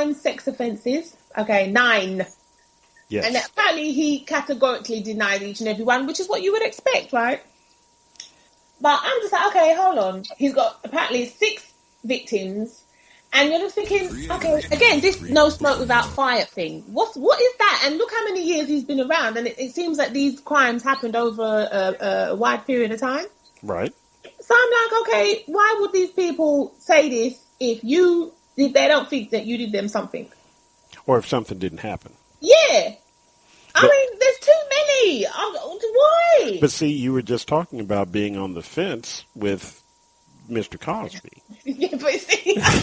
9 sex offences. Okay, 9. Yes. And apparently he categorically denied each and every one, which is what you would expect, right? But I'm just like, okay, hold on. He's got apparently 6 victims. And you're just thinking, okay, again, this no smoke without fire thing. What is that? And look how many years he's been around. And it seems like these crimes happened over a wide period of time. Right. So I'm like, okay, why would these people say this if they don't think that you did them something? Or if something didn't happen. Yeah. I mean, there's too many. Why? But see, you were just talking about being on the fence with Mr. Cosby. Yeah, but see, because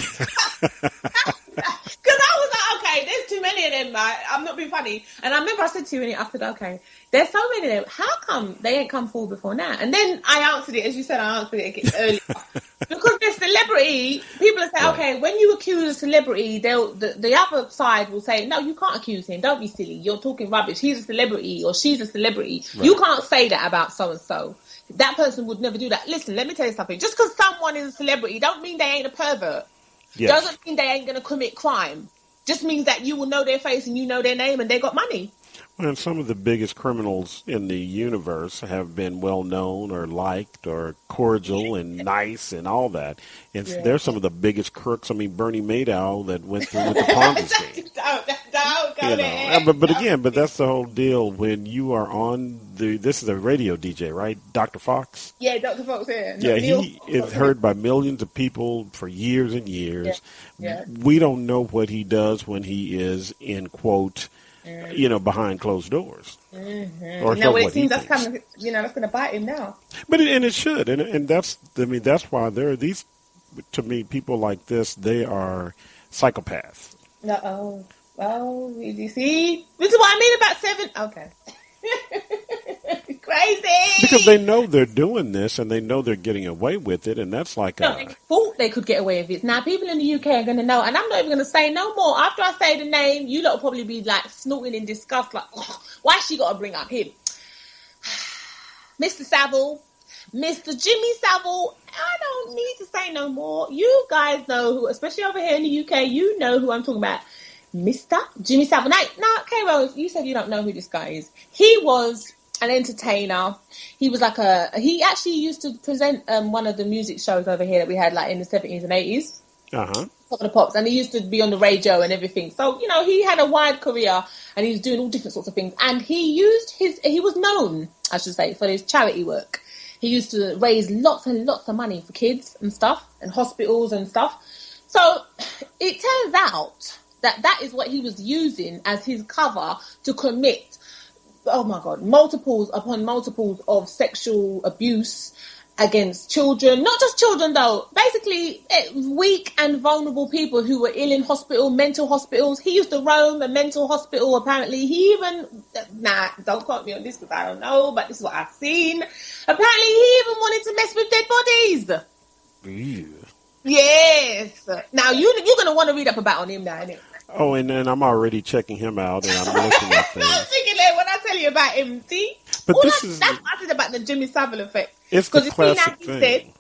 I was like, okay, there's too many of them, right? I'm not being funny. And I remember I said to you, I said, okay, there's so many of them. How come they ain't come forward before now? And then I answered it, as you said, I answered it earlier. Because they're celebrity, people will say, okay, when you accuse a celebrity, the other side will say, no, you can't accuse him. Don't be silly. You're talking rubbish. He's a celebrity or she's a celebrity. Right. You can't say that about so-and-so. That person would never do that. Listen, let me tell you something. Just because someone is a celebrity don't mean they ain't a pervert. Yes. Doesn't mean they ain't going to commit crime. Just means that you will know their face and you know their name and they got money. And some of the biggest criminals in the universe have been well known or liked or cordial and nice and all that. And they're some of the biggest crooks. I mean, Bernie Madoff that went through with the Ponzi scheme. Don't go there. But that's the whole deal. When you are on this is a radio DJ, right? Dr. Fox? Yeah, Dr. Fox here. Yeah, he is heard by millions of people for years and years. Yeah. We don't know what he does when he is in, quote, behind closed doors. Mm-hmm. Or no, it seems that's coming. That's going to bite him now. But it should, and that's why there are these. To me, people like this, they are psychopaths. Oh, you see, this is what I mean about 7. Okay. Crazy. Because they know they're doing this and they know they're getting away with it, and that's like they thought they could get away with it. Now people in the UK are going to know, and I'm not even going to say no more. After I say the name, you lot will probably be like snorting in disgust, like, oh, why she got to bring up him? Mr. Savile, Mr. Jimmy Savile. I don't need to say no more. You guys know who, especially over here in the UK, you know who I'm talking about. Mr. Jimmy Savile. No, K-Rose, you said you don't know who this guy is. He was an entertainer. He was like he actually used to present one of the music shows over here that we had like in the 70s and 80s. Uh-huh. Top of the Pops. And he used to be on the radio and everything. So, he had a wide career and he was doing all different sorts of things. And he was known, I should say, for his charity work. He used to raise lots and lots of money for kids and stuff and hospitals and stuff. So it turns out that is what he was using as his cover to commit, oh my God, multiples upon multiples of sexual abuse against children. Not just children though, basically weak and vulnerable people who were ill in hospital, mental hospitals. He used to roam a mental hospital apparently. He even, don't quote me on this because I don't know, but this is what I've seen. Apparently he even wanted to mess with dead bodies. Ew. Yes. Now you're going to want to read up about on him now, innit? Oh, and then I'm already checking him out, and I'm looking at things. I'm thinking that when I tell you about him, see? But that's what I said about the Jimmy Savile effect. It's the classic thing.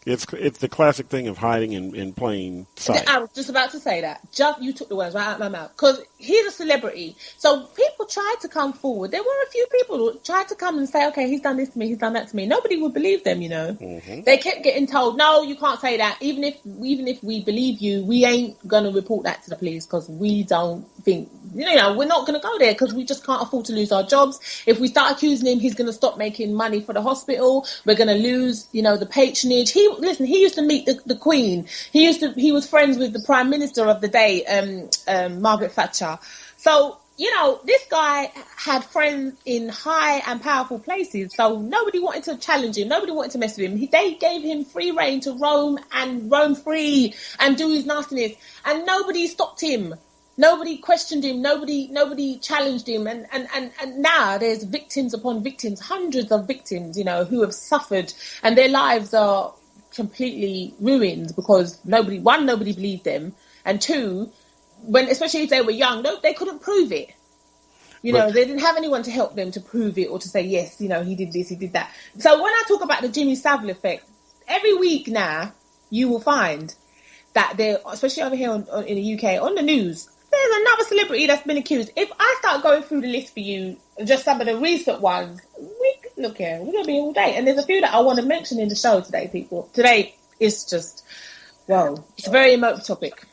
It's the classic thing of hiding in plain sight. I was just about to say that. You took the words right out of my mouth. Because he's a celebrity. So people tried to come forward. There were a few people who tried to come and say, okay, he's done this to me, he's done that to me. Nobody would believe them, Mm-hmm. They kept getting told, no, you can't say that. Even if we believe you, we ain't going to report that to the police because we don't think, we're not going to go there because we just can't afford to lose our jobs. If we start accusing him, he's going to stop making money for the hospital. We're going to lose, the patronage. He used to meet the Queen. He was friends with the Prime Minister of the day, Margaret Thatcher. So, this guy had friends in high and powerful places. So nobody wanted to challenge him. Nobody wanted to mess with him. They gave him free reign to roam free and do his nastiness. And nobody stopped him. Nobody questioned him. Nobody challenged him. And now there's victims upon victims, hundreds of victims, who have suffered and their lives are completely ruined because nobody believed them, and 2, especially if they were young, they couldn't prove it. They didn't have anyone to help them to prove it or to say yes, he did this, he did that. So when I talk about the Jimmy Savile effect, every week now you will find that they're, especially over here in the UK, on the news, there's another celebrity that's been accused. If I start going through the list for you, just some of the recent ones, look here, we're going to be all day. And there's a few that I want to mention in the show today, people. Today is just, well, it's a very emotive topic.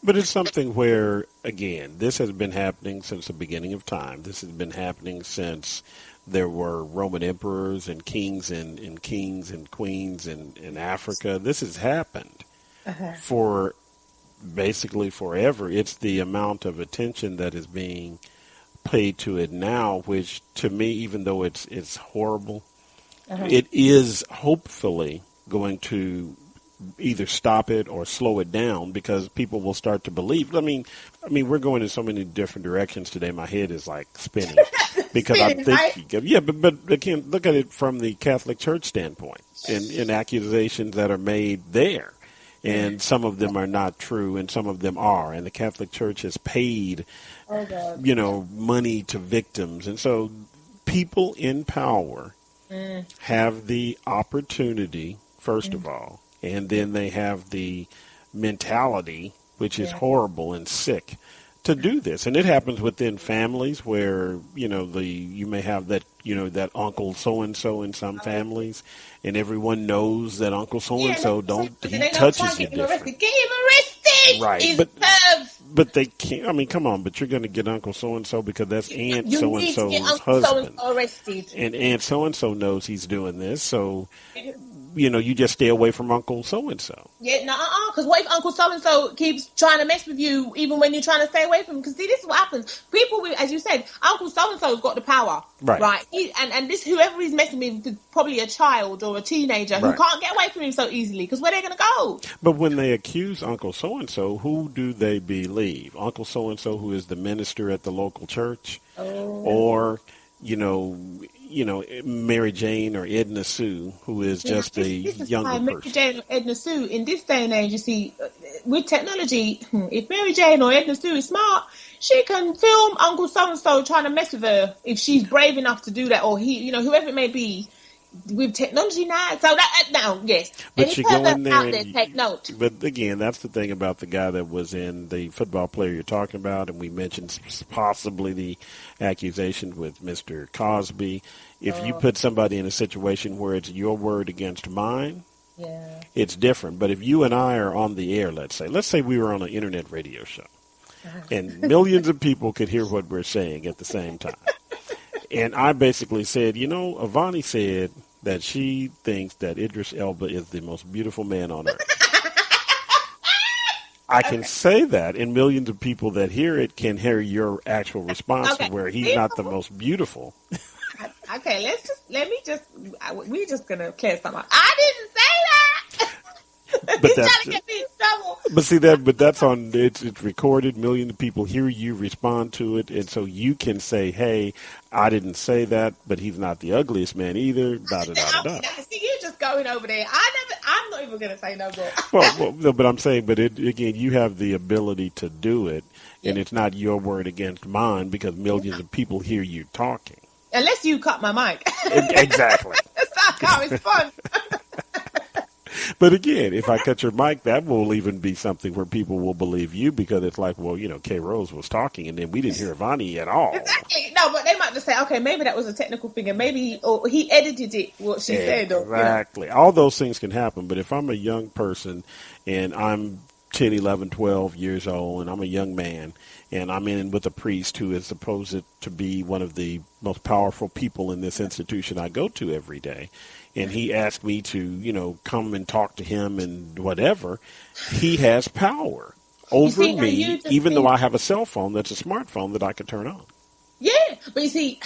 But it's something where, again, this has been happening since the beginning of time. This has been happening since there were Roman emperors and kings and queens in Africa. This has happened for basically forever. It's the amount of attention that is being paid to it now, which to me, even though it's horrible, it is hopefully going to either stop it or slow it down, because people will start to believe. I mean, we're going in so many different directions today. My head is like spinning because I'm thinking, but again, look at it from the Catholic Church standpoint and accusations that are made there. And some of them are not true, and some of them are. And the Catholic Church has paid, money to victims. And so people in power have the opportunity, first of all, and then they have the mentality, which is horrible and sick, to do this. And it happens within families where, you may have that, that Uncle so-and-so in some families, and everyone knows that Uncle so-and-so he touches you different. Get him arrested! Right. But they can't, come on, but you're going to get Uncle so-and-so because that's Aunt so-and-so's husband. Arrested. And Aunt so-and-so knows he's doing this, so you just stay away from Uncle so-and-so. Yeah, because what if Uncle so-and-so keeps trying to mess with you even when you're trying to stay away from him? Because see, this is what happens. People, as you said, Uncle so-and-so's got the power. Right? And this, whoever he's messing with is probably a child or a teenager who can't get away from him so easily, because where are they going to go? But when they accuse Uncle so-and-so, who do they believe? Uncle so-and-so, who is the minister at the local church? Or, Mary Jane or Edna Sue, who is just a younger person. Mary Jane or Edna Sue, in this day and age, you see, with technology, if Mary Jane or Edna Sue is smart, she can film Uncle so-and-so trying to mess with her if she's brave enough to do that, or he, whoever it may be. With technology now, so yes. But you go in there out there, take note. But again, that's the thing about the guy that was in the football player you're talking about, and we mentioned possibly the accusation with Mr. Cosby. If you put somebody in a situation where it's your word against mine, it's different. But if you and I are on the air, let's say we were on an internet radio show, and millions of people could hear what we're saying at the same time. And I basically said, Avani said that she thinks that Idris Elba is the most beautiful man on earth. I can say that, and millions of people that hear it can hear your actual response to where he's not the most beautiful. Okay, we're just going to clear something up. I didn't say that! But that's to get me in trouble. But that's on. It's recorded. Millions of people hear you respond to it, and so you can say, "Hey, I didn't say that, but he's not the ugliest man either." Da da da da. See, you're just going over there. I'm not even going to say no more. well, no, but I'm saying, again, you have the ability to do it, and it's not your word against mine because millions of people hear you talking. Unless you cut my mic. Exactly. That's not how it's fun. But again, if I cut your mic, that will even be something where people will believe you because it's like, well, Kay Rose was talking and then we didn't hear Avani at all. Exactly. No, but they might just say, okay, maybe that was a technical thing and maybe he edited it, what she said. Exactly. All those things can happen. But if I'm a young person and I'm 10, 11, 12 years old and I'm a young man and I'm in with a priest who is supposed to be one of the most powerful people in this institution I go to every day, and he asked me to, come and talk to him and whatever, he has power over me, even though I have a cell phone that's a smartphone that I can turn on. Yeah, but you see,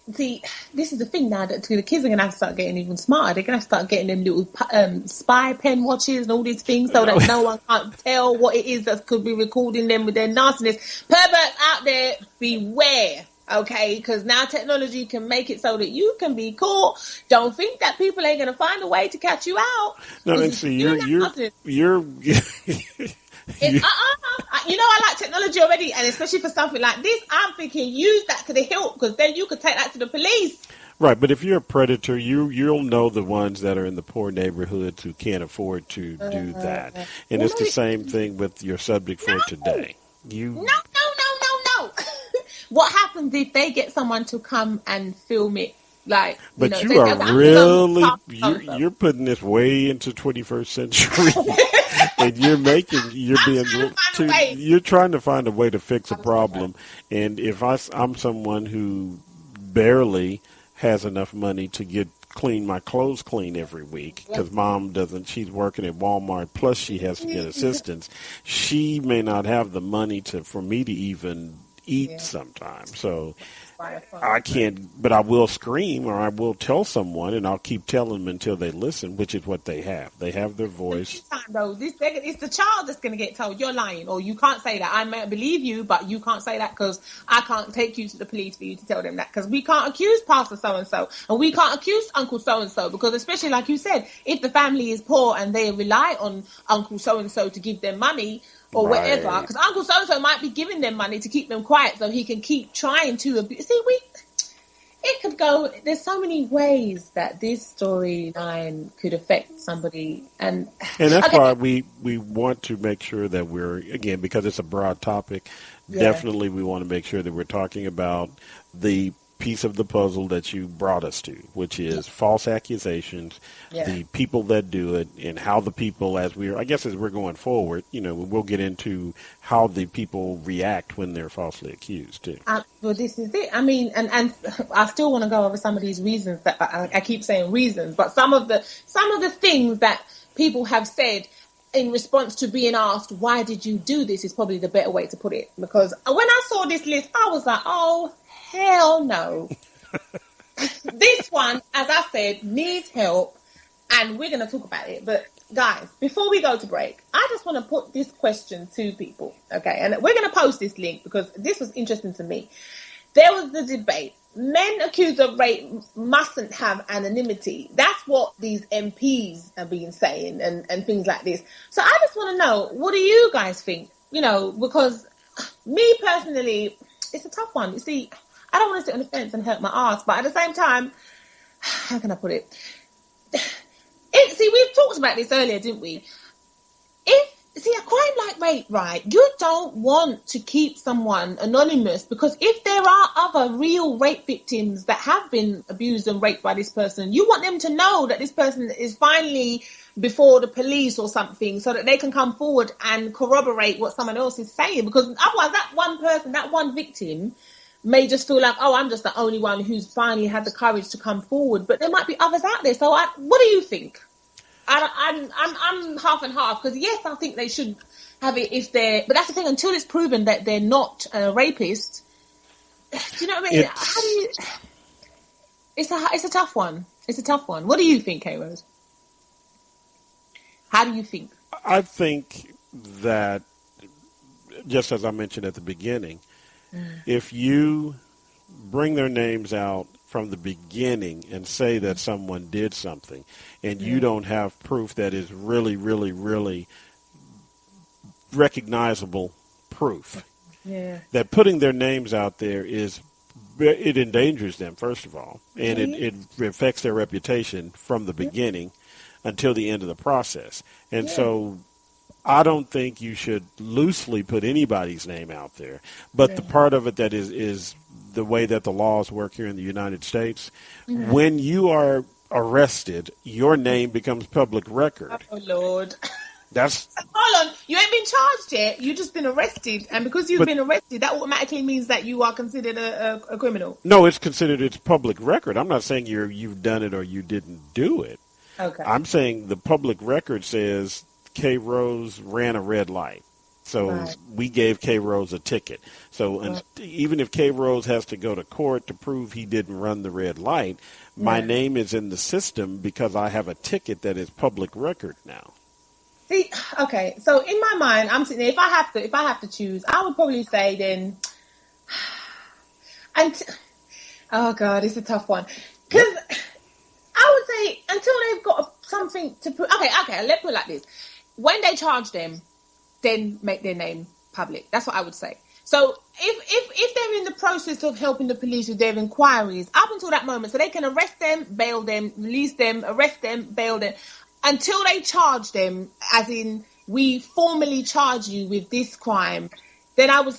this is the thing now, that the kids are going to have to start getting even smarter. They're going to start getting them little spy pen watches and all these things so that no one can't tell what it is that could be recording them with their nastiness. Perverts out there, beware. Okay, because now technology can make it so that you can be caught. Don't think that people ain't going to find a way to catch you out. No, and see, you're I like technology already, and especially for something like this, I'm thinking use that to the hilt because then you could take that to the police. Right, but if you're a predator, you'll know the ones that are in the poor neighborhoods who can't afford to do that. And it's the same thing with your subject for today. No. What happens if they get someone to come and film it? Like, but you are really you're putting this way into 21st century, and you're trying to find a way to fix a problem. And if I'm someone who barely has enough money to clean my clothes clean every week because mom doesn't, she's working at Walmart, plus she has to get assistance. She may not have the money for me to even eat sometimes. So I can't, but I will scream or I will tell someone, and I'll keep telling them until they listen, which is what they have. They have their voice. It's the child that's going to get told you're lying, or you can't say that. I may believe you, but you can't say that because I can't take you to the police for you to tell them that, because we can't accuse Pastor so-and-so, and we can't accuse Uncle so-and-so, because especially like you said, if the family is poor and they rely on Uncle so-and-so to give them money, or whatever, because Uncle so-and-so might be giving them money to keep them quiet so he can keep trying to abuse. See, it could go, there's so many ways that this storyline could affect somebody. And that's why we want to make sure that we're, again, because it's a broad topic, definitely we want to make sure that we're talking about the piece of the puzzle that you brought us to, which is false accusations, the people that do it, and how the people, as we're going forward, we'll get into how the people react when they're falsely accused too. Well, this is it. I mean, and I still want to go over some of these reasons that I keep saying reasons, but some of the things that people have said in response to being asked, why did you do this, is probably the better way to put it. Because when I saw this list, I was like, oh, hell no. This one, as I said, needs help, and we're going to talk about it. But guys, before we go to break, I just want to put this question to people, okay? And we're going to post this link because this was interesting to me. There was the debate. Men accused of rape mustn't have anonymity. That's what these MPs have been saying and things like this. So I just want to know, what do you guys think? Because me personally, it's a tough one. You see, I don't want to sit on the fence and hurt my ass, but at the same time, how can I put it? See, we've talked about this earlier, didn't we? A crime like rape, right? You don't want to keep someone anonymous, because if there are other real rape victims that have been abused and raped by this person, you want them to know that this person is finally before the police or something, so that they can come forward and corroborate what someone else is saying. Because otherwise, that one person, that one victim, may just feel like, oh, I'm just the only one who's finally had the courage to come forward. But there might be others out there. So what do you think? I'm half and half, because yes, I think they should have it if they're, but that's the thing, until it's proven that they're not a rapist. Do you know what I mean? How do you? It's a tough one. It's a tough one. What do you think, K-Rose? How do you think? I think that, just as I mentioned at the beginning, if you bring their names out from the beginning and say that someone did something, and you don't have proof that is really, really, really recognizable proof, that putting their names out there it endangers them, first of all, and it affects their reputation from the beginning until the end of the process. And so I don't think you should loosely put anybody's name out there. But the part of it that is the way that the laws work here in the United States, when you are arrested, your name becomes public record. Oh, Lord. That's hold on. You ain't been charged yet. You've just been arrested. And because you've been arrested, that automatically means that you are considered a criminal. No, it's public record. I'm not saying you've done it or you didn't do it. Okay. I'm saying the public record says K. Rose ran a red light. So we gave K. Rose a ticket. So even if K. Rose has to go to court to prove he didn't run the red light, my name is in the system because I have a ticket that is public record now. See, okay. So in my mind, I'm sitting there. If I have to choose, I would probably say then. Oh God, it's a tough one, because I would say until they've got something to prove. Okay. Let's put it like this: when they charge them, then make their name public. That's what I would say. So if they're in the process of helping the police with their inquiries up until that moment, so they can arrest them, bail them, release them, arrest them, bail them, until they charge them, as in we formally charge you with this crime, then I would